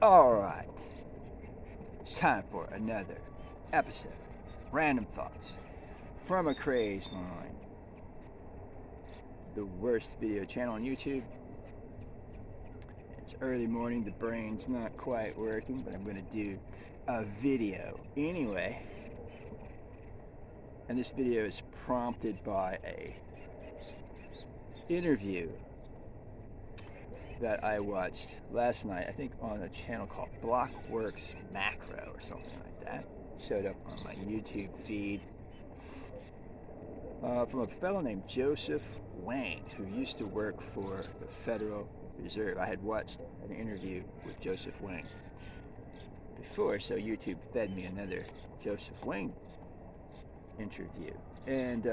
Alright, it's time for another episode. Random Thoughts from a Crazed Mind. The worst video channel on YouTube. It's early morning, the brain's not quite working, but I'm going to do a video anyway. And this video is prompted by a interview that I watched last night, I think on a channel called Blockworks Macro or something like that. Showed up on my YouTube feed from a fellow named Joseph Wang, who used to work for the Federal Reserve. I had watched an interview with Joseph Wang before, so YouTube fed me another Joseph Wang interview. And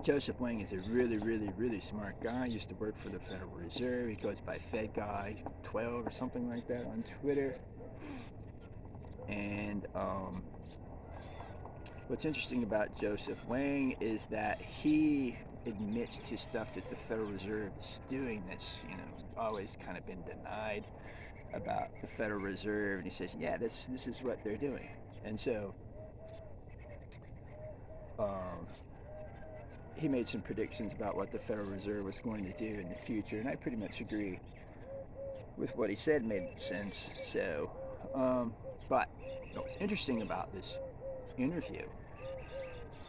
Joseph Wang is a really smart guy. He used to work for the Federal Reserve. He goes by FedGuy 12 or something like that on Twitter. And what's interesting about Joseph Wang is that he admits to stuff that the Federal Reserve is doing that's, always kind of been denied about the Federal Reserve. And he says, yeah, this is what they're doing. And so he made some predictions about what the Federal Reserve was going to do in the future, and I pretty much agree with what he said. Made sense. So, but what was interesting about this interview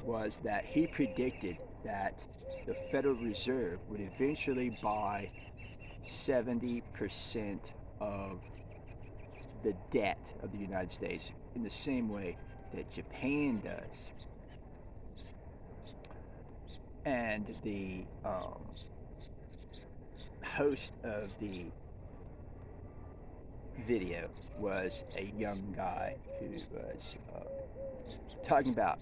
was that he predicted that the Federal Reserve would eventually buy 70% of the debt of the United States in the same way that Japan does. And the host of the video was a young guy who was talking about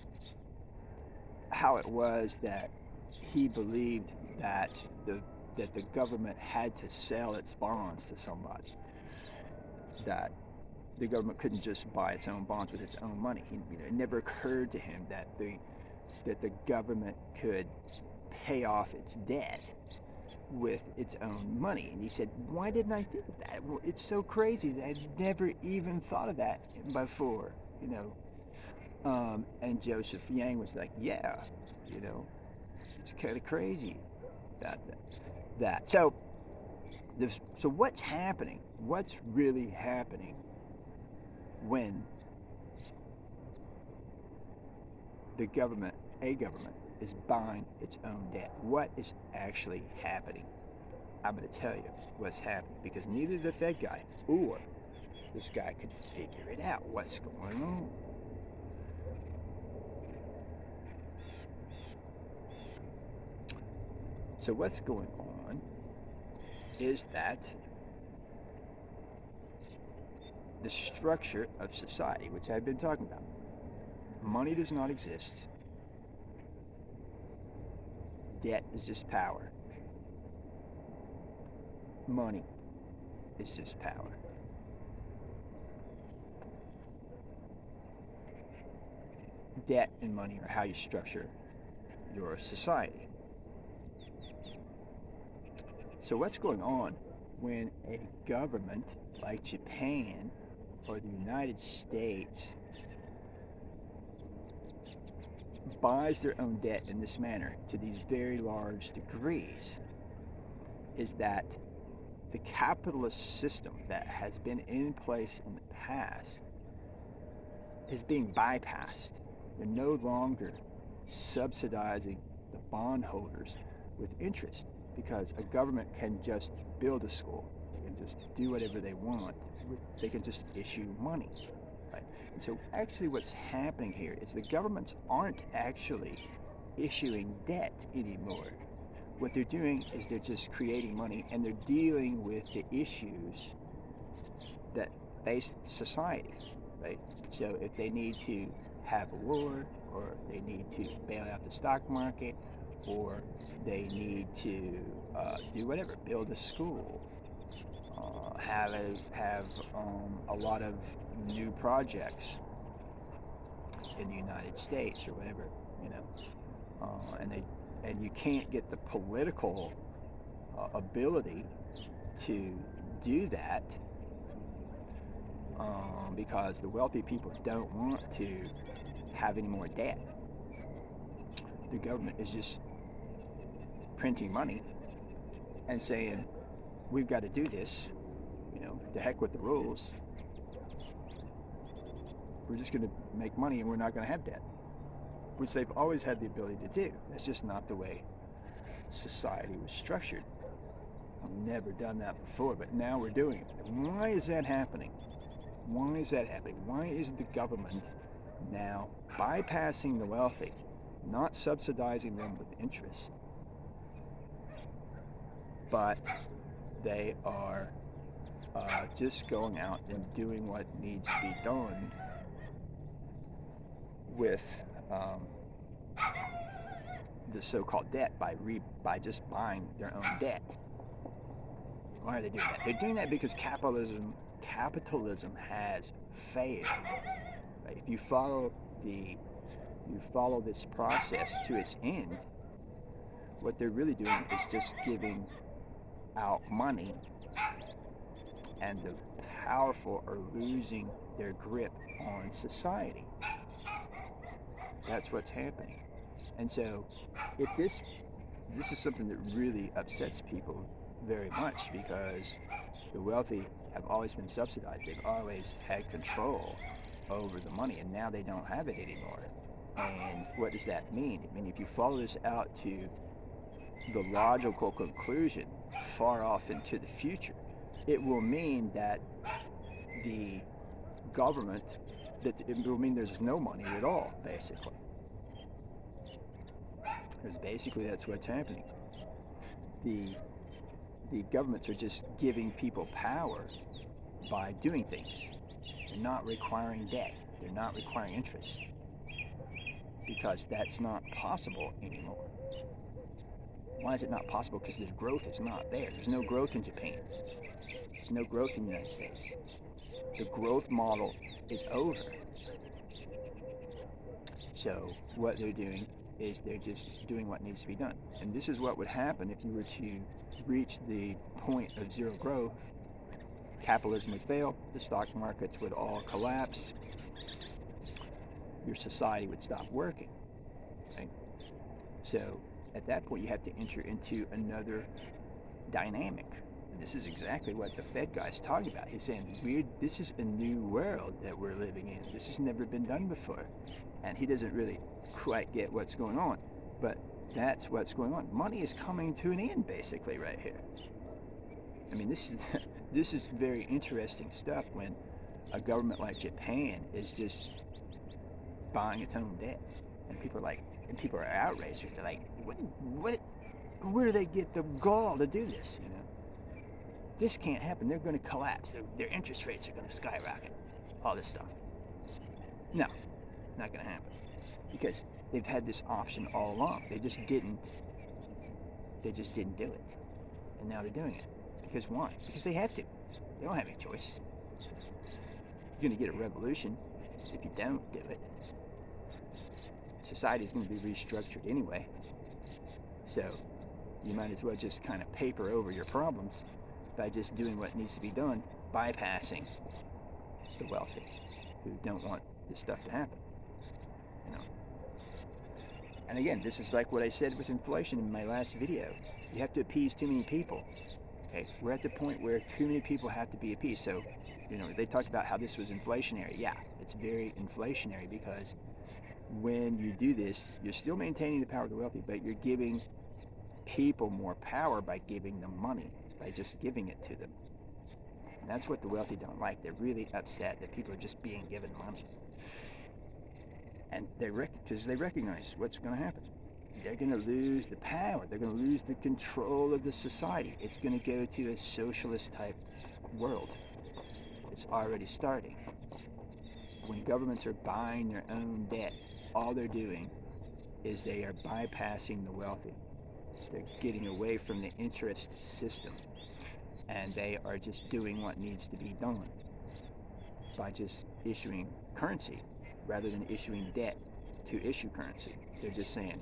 how it was that he believed that the government had to sell its bonds to somebody, that the government couldn't just buy its own bonds with its own money. It never occurred to him that the government could pay off its debt with its own money. And he said, why didn't I think of that? Well, it's so crazy that I never even thought of that before, and Joseph Yang was like, yeah, it's kind of crazy about that. So what's happening? What's really happening when a government is buying its own debt? What is actually happening? I'm going to tell you what's happening, because neither the Fed guy or this guy could figure it out. What's going on? So what's going on is that the structure of society, which I've been talking about, money does not exist. Debt is just power. Money is just power. Debt and money are how you structure your society. So what's going on when a government like Japan or the United States buys their own debt in this manner to these very large degrees, is that the capitalist system that has been in place in the past is being bypassed. They're no longer subsidizing the bondholders with interest, because a government can just build a school, they can just do whatever they want, they can just issue money. Right? And so actually what's happening here is the governments aren't actually issuing debt anymore. What they're doing is they're just creating money, and they're dealing with the issues that face society, right? So if they need to have a war, or they need to bail out the stock market, or they need to do whatever, build a school, have a lot of new projects in the United States or whatever, and you can't get the political ability to do that because the wealthy people don't want to have any more debt. The government is just printing money and saying, we've got to do this, the heck with the rules. We're just going to make money and we're not going to have debt, which they've always had the ability to do. That's just not the way society was structured. I've never done that before, but now we're doing it. Why is that happening? Why is that happening? Why is the government now bypassing the wealthy, not subsidizing them with interest, but they are just going out and doing what needs to be done with the so-called debt by just buying their own debt? Why are they doing that? They're doing that because capitalism has failed. Right? If you follow this process to its end, what they're really doing is just giving out money, and the powerful are losing their grip on society. That's what's happening. And so if this is something that really upsets people very much, because the wealthy have always been subsidized. They've always had control over the money, and now they don't have it anymore. And what does that mean? I mean, if you follow this out to the logical conclusion far off into the future, it will mean that the government, it will mean there's no money at all, basically. Because basically that's what's happening. The governments are just giving people power by doing things. They're not requiring debt. They're not requiring interest. Because that's not possible anymore. Why is it not possible? Because the growth is not there. There's no growth in Japan. There's no growth in the United States. The growth model is over. So what they're doing is they're just doing what needs to be done. And this is what would happen if you were to reach the point of zero growth. Capitalism would fail, the stock markets would all collapse, your society would stop working. Right? So at that point you have to enter into another dynamic. And this is exactly what the FedGuy is talking about. He's saying, this is a new world that we're living in. This has never been done before. And he doesn't really quite get what's going on, but that's what's going on. Money is coming to an end, basically, right here. I mean, this is very interesting stuff when a government like Japan is just buying its own debt, and people are outraged. They're like, where do they get the gall to do this? This can't happen. They're going to collapse. Their interest rates are going to skyrocket. All this stuff. No, not going to happen, because they've had this option all along. They just didn't do it, and now they're doing it. Because why? Because they have to. They don't have any choice. You're going to get a revolution if you don't do it. Society's going to be restructured anyway. So you might as well just kind of paper over your problems by just doing what needs to be done, bypassing the wealthy who don't want this stuff to happen. And again, this is like what I said with inflation in my last video. You have to appease too many people. Okay, we're at the point where too many people have to be appeased. So, they talked about how this was inflationary. Yeah, it's very inflationary, because when you do this, you're still maintaining the power of the wealthy, but you're giving people more power by giving them money, by just giving it to them. And that's what the wealthy don't like. They're really upset that people are just being given money. And because they recognize what's going to happen. They're going to lose the power. They're going to lose the control of the society. It's going to go to a socialist type world. It's already starting. When governments are buying their own debt, all they're doing is they are bypassing the wealthy. They're getting away from the interest system, and they are just doing what needs to be done by just issuing currency rather than issuing debt to issue currency. They're just saying,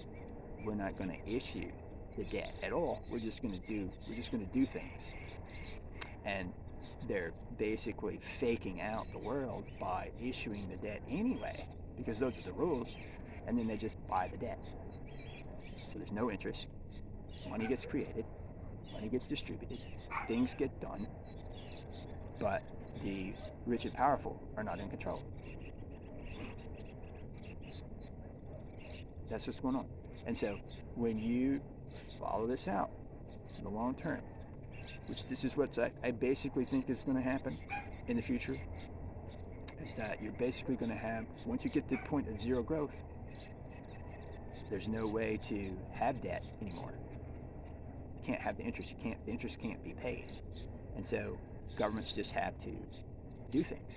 we're not going to issue the debt at all. We're just going to do things. And they're basically faking out the world by issuing the debt anyway, because those are the rules, and then they just buy the debt. So there's no interest, money gets created, money gets distributed, things get done, but the rich and powerful are not in control. That's what's going on. And so when you follow this out in the long term, which this is what I basically think is going to happen in the future, is that you're basically going to have, once you get to the point of zero growth, there's no way to have debt anymore. You can't have the interest. The interest can't be paid. And so governments just have to do things.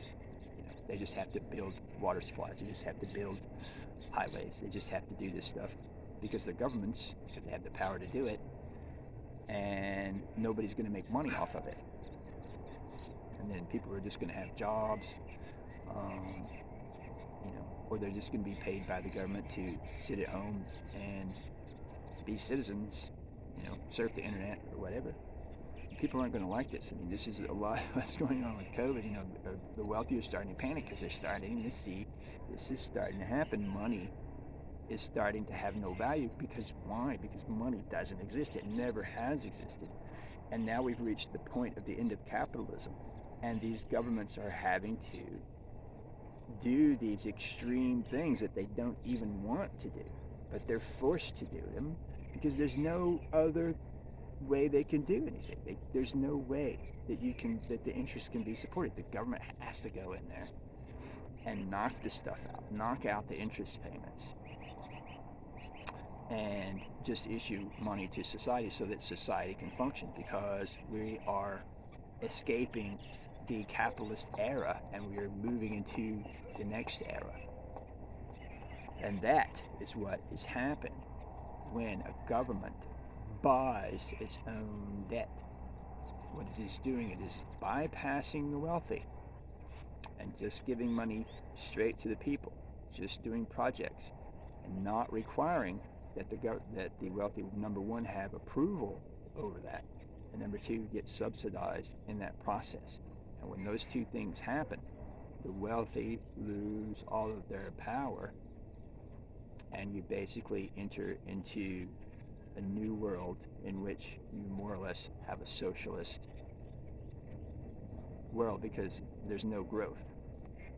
They just have to build water supplies. They just have to build highways. They just have to do this stuff because they're governments, because they have the power to do it, and nobody's going to make money off of it. And then people are just going to have jobs, or they're just going to be paid by the government to sit at home and be citizens, surf the internet or whatever. People aren't going to like this. I mean, this is a lot of what's going on with COVID. The wealthy are starting to panic because they're starting to see this is starting to happen. Money is starting to have no value. Because why? Because money doesn't exist. It never has existed. And now we've reached the point of the end of capitalism. And these governments are having to do these extreme things that they don't even want to do. But they're forced to do them because there's no other way they can do anything. There's no way that the interest can be supported. The government has to go in there and knock this stuff out, knock out the interest payments, and just issue money to society so that society can function, because we are escaping the capitalist era and we are moving into the next era. And that is what is happening when a government buys its own debt. What it is doing, it is bypassing the wealthy and just giving money straight to the people, just doing projects and not requiring that the wealthy, number one, have approval over that, and number two, get subsidized in that process. And when those two things happen, the wealthy lose all of their power, and you basically enter into a new world in which you more or less have a socialist world, because there's no growth.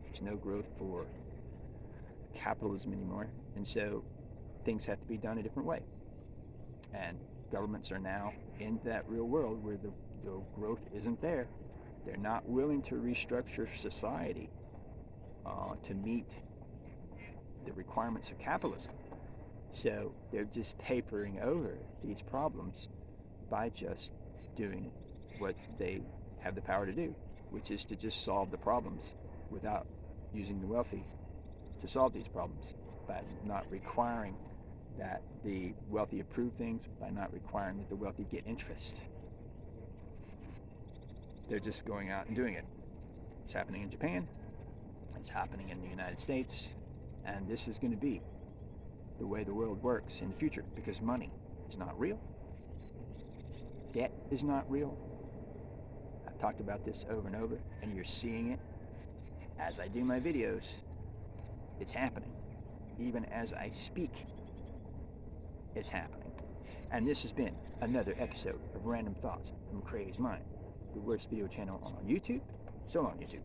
There's no growth for capitalism anymore, and so things have to be done a different way. And governments are now in that real world where the growth isn't there. They're not willing to restructure society to meet the requirements of capitalism. So they're just papering over these problems by just doing what they have the power to do, which is to just solve the problems without using the wealthy to solve these problems, by not requiring that the wealthy approve things, by not requiring that the wealthy get interest. They're just going out and doing it. It's happening in Japan, it's happening in the United States, and this is going to be the way the world works in the future, because money is not real. Debt is not real. I've talked about this over and over, and you're seeing it as I do my videos. It's happening. Even as I speak, it's happening. And this has been another episode of Random Thoughts from Craig's Mind, the worst video channel on YouTube. So long, YouTube.